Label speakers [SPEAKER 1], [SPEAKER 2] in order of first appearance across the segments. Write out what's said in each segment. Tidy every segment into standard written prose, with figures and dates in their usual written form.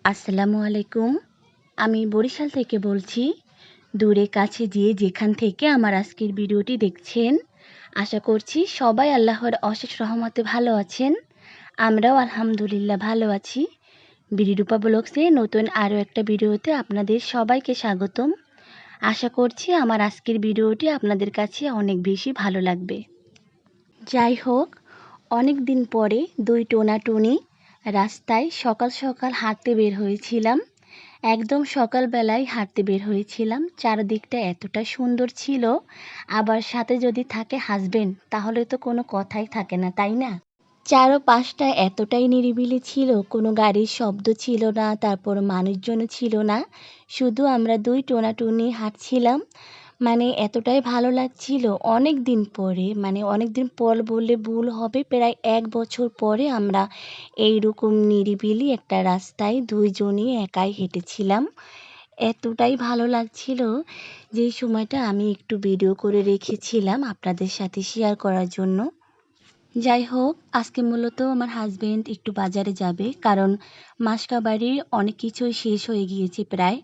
[SPEAKER 1] আসসালামু আলাইকুম। আমি বরিশাল থেকে বলছি। দূরে কাছে যে যেখান থেকে আমার আজকের ভিডিওটি দেখছেন, আশা করছি সবাই আল্লাহর অশেষ রহমতে ভালো আছেন। আমরাও আলহামদুলিল্লাহ ভালো আছি। বিডিরূপা ব্লগসে নতুন আরও একটা ভিডিওতে আপনাদের সবাইকে স্বাগতম। আশা করছি আমার আজকের ভিডিওটি আপনাদের কাছে অনেক বেশি ভালো লাগবে। যাই হোক, অনেক দিন পরে দুই টোনাটুনি রাস্তায় সকাল সকাল হাঁটতে বের হয়েছিলাম। একদম সকালবেলায় হাঁটতে বের হয়েছিলাম। চারদিকটা এতটা সুন্দর ছিল, আবার সাথে যদি থাকে হাসবেন্ড তাহলে তো কোনো কথাই থাকে না, তাই না? চারপাশটা এতটাই নিরিবিলি ছিল, কোনো গাড়ির শব্দ ছিল না, তারপর মানুষজনও ছিল না। শুধু আমরা দুই টোনাটুনি হাঁটছিলাম। মানে এতটাই ভালো লাগছিল। অনেক দিন পরে, মানে অনেক দিন পর বললে ভুল হবে, প্রায় ১ বছর পরে আমরা এইরকম নিরিবিলি একটা রাস্তায় দুইজনই একাই হেঁটেছিলাম। এতটাই ভালো লাগছিল যে সময়টা আমি একটু ভিডিও করে রেখেছিলাম আপনাদের সাথে শেয়ার করার জন্য। যাই হোক, আজকে মূলত আমার হাসব্যান্ড একটু বাজারে যাবে, কারণ মাসকাবাড়ির অনেক কিছুই শেষ হয়ে গিয়েছে প্রায়।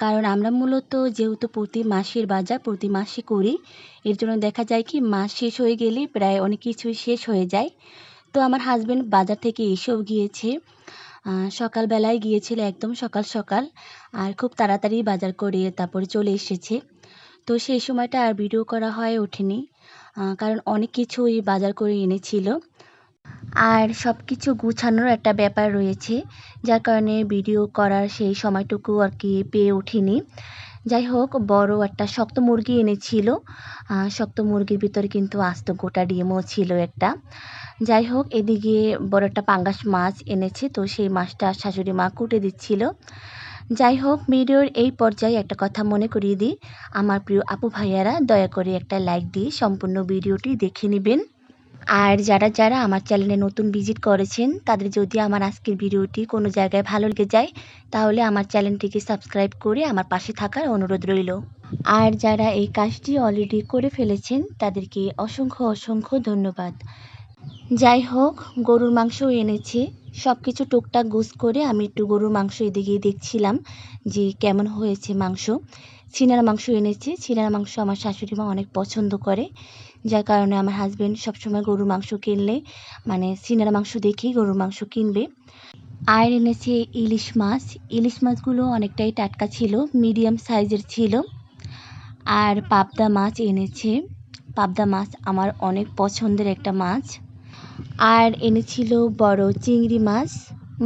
[SPEAKER 1] কারণ আমরা মূলত যেহেতু প্রতি মাসের বাজার প্রতি মাসে করি, এর জন্য দেখা যায় কি মাস শেষ হয়ে গেলে প্রায় অনেক কিছুই শেষ হয়ে যায়। তো আমার হাসব্যান্ড বাজার থেকে এসেও গিয়েছে। সকালবেলায় গিয়েছিল, একদম সকাল সকাল, আর খুব তাড়াতাড়ি বাজার করে তারপরে চলে এসেছে। তো সেই সময়টা আর ভিডিও করা হয়ে ওঠেনি, কারণ অনেক কিছুই বাজার করে এনেছিল। আর সব কিছু গুছানোর একটা ব্যাপার রয়েছে, যার কারণে ভিডিও করার সেই সময়টুকু আর কি পেয়ে ওঠিনি। যাই হোক, বড় একটা শক্ত মুরগি এনেছিল। শক্ত মুরগির ভিতরে কিন্তু আস্ত গোটা ডিমও ছিল একটা। যাই হোক, এদিকে বড় একটা পাঙ্গাস মাছ এনেছে, তো সেই মাছটা শাশুড়ি মা কুটে দিচ্ছিল। যাই হোক, ভিডিওর এই পর্যায়ে একটা কথা মনে করিয়ে দিই, আমার প্রিয় আপু ভাইয়ারা দয়া করে একটা লাইক দিয়ে সম্পূর্ণ ভিডিওটি দেখে নেবেন। আর যারা আমার চ্যানেলে নতুন ভিজিট করেছেন, তাদের যদি আমার আজকের ভিডিওটি কোনো জায়গায় ভালো লেগে যায়, তাহলে আমার চ্যানেলটিকে সাবস্ক্রাইব করে আমার পাশে থাকার অনুরোধ রইল। আর যারা এই কাজটি অলরেডি করে ফেলেছেন, তাদেরকে অসংখ্য অসংখ্য ধন্যবাদ। যাই হোক, গরুর মাংসও এনেছে। সব কিছু টুকটাক গোছ করে আমি একটু গরুর মাংস এদিকে দেখছিলাম যে কেমন হয়েছে মাংস। ছিনার মাংস এনেছে। ছিনার মাংস আমার শাশুড়ি মা অনেক পছন্দ করে, যার কারণে আমার হাজব্যান্ড সবসময় গরুর মাংস কিনলে মানে ছিনার মাংস দেখেই গরুর মাংস কিনবে। আর এনেছে ইলিশ মাছ। ইলিশ মাছগুলো অনেকটাই টাটকা ছিল, মিডিয়াম সাইজের ছিল। আর পাবদা মাছ এনেছে। পাবদা মাছ আমার অনেক পছন্দের একটা মাছ। আর এনেছিল বড় চিংড়ি মাছ।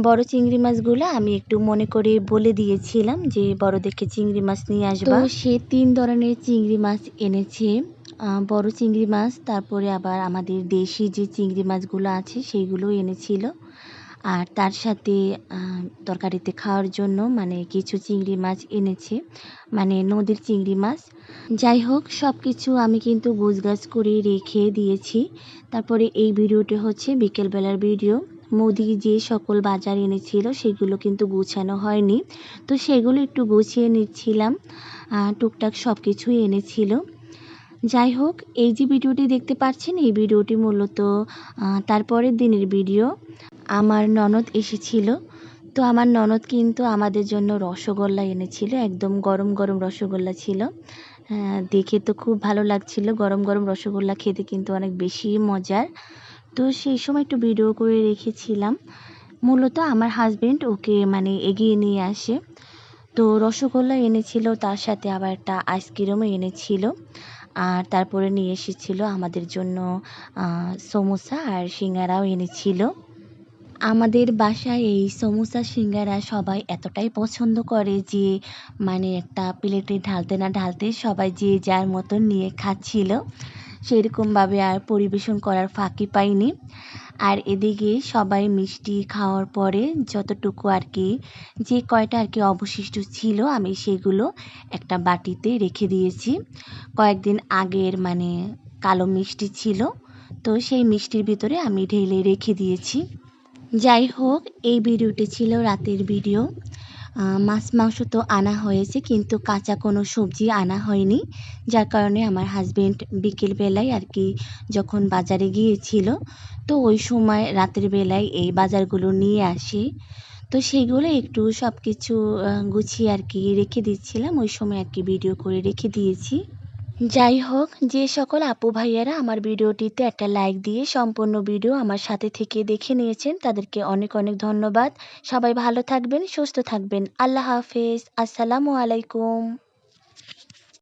[SPEAKER 1] বড় চিংড়ি মাছগুলো আমি একটু মনে করে বলে দিয়েছিলাম যে বড় দেখে চিংড়ি মাছ নিয়ে আসবা। তো সে ৩ ধরনের চিংড়ি মাছ এনেছে। বড় চিংড়ি মাছ, তারপরে আবার আমাদের দেশি যে চিংড়ি মাছগুলো আছে সেইগুলো এনেছিল। আর তার সাথে তরকারিতে খাওয়ার জন্য মানে কিছু চিংড়ি মাছ এনেছে, মানে নদীর চিংড়ি মাছ। যাই হোক, সব কিছু আমি কিন্তু গোছগাছ করে রেখে দিয়েছি। তারপরে এই ভিডিওটি হচ্ছে বিকেলবেলার ভিডিও। মুদি যে সকল বাজার এনেছিল সেগুলো কিন্তু গুছানো হয়নি, তো সেগুলো একটু গুছিয়ে নিচ্ছিলাম। টুকটাক সব কিছুই এনেছিল। যাই হোক, এই যে ভিডিওটি দেখতে পাচ্ছেন, এই ভিডিওটি মূলত তারপরের দিনের ভিডিও। আমার ননদ এসেছিল, তো আমার ননদ কিন্তু আমাদের জন্য রসগোল্লা এনেছিল। একদম গরম গরম রসগোল্লা ছিল। দেখে তো খুব ভালো লাগছিল। গরম গরম রসগোল্লা খেতে কিন্তু অনেক বেশি মজার। তো সেই সময় একটু ভিডিও করে রেখেছিলাম। মূলত আমার হাজব্যান্ড ওকে মানে এগিয়ে নিয়ে আসে। তো রসগোল্লা এনেছিল, তার সাথে আবার একটা আইসক্রিমও এনেছিল। আর তারপরে নিয়ে এসেছিল আমাদের জন্য সমোসা আর সিঙ্গারাও এনেছিল। আমাদের বাসায় এই সমোসা সিঙ্গারা সবাই এতটাই পছন্দ করে যে মানে একটা প্লেটে ঢালতে না ঢালতে সবাই যে যার মতন নিয়ে খাচ্ছিল। সেরকমভাবে আর পরিবেশন করার ফাঁকি পাইনি। আর এদিকে সবাই মিষ্টি খাওয়ার পরে যতটুকু আর কি, যে কয়টা আর কি অবশিষ্ট ছিল, আমি সেগুলো একটা বাটিতে রেখে দিয়েছি। কয়েকদিন আগের মানে কালো মিষ্টি ছিল, তো সেই মিষ্টির ভিতরে আমি ঢেলে রেখে দিয়েছি। যাই হোক, এই ভিডিওটি ছিল রাতের ভিডিও। মাছ মাংস তো আনা হয়েছে, কিন্তু কাঁচা কোনো সবজি আনা হয়নি, যার কারণে আমার হাজব্যান্ড বিকেলবেলায় আর কি যখন বাজারে গিয়েছিল, তো ওই সময় রাতের বেলায় এই বাজারগুলো নিয়ে আসে। তো সেগুলো একটু সব কিছু গুছিয়ে আর কি রেখে দিচ্ছিলাম, ওই সময় আর কি ভিডিও করে রেখে দিয়েছি। যাই হোক, যে সকল আপু ভাইয়ারা আমার ভিডিওটিতে একটা লাইক দিয়ে সম্পূর্ণ ভিডিও আমার সাথে থেকে দেখে নিয়েছেন তাদেরকে অনেক অনেক ধন্যবাদ। সবাই ভালো থাকবেন, সুস্থ থাকবেন। আল্লাহ হাফেজ। আসসালামু আলাইকুম।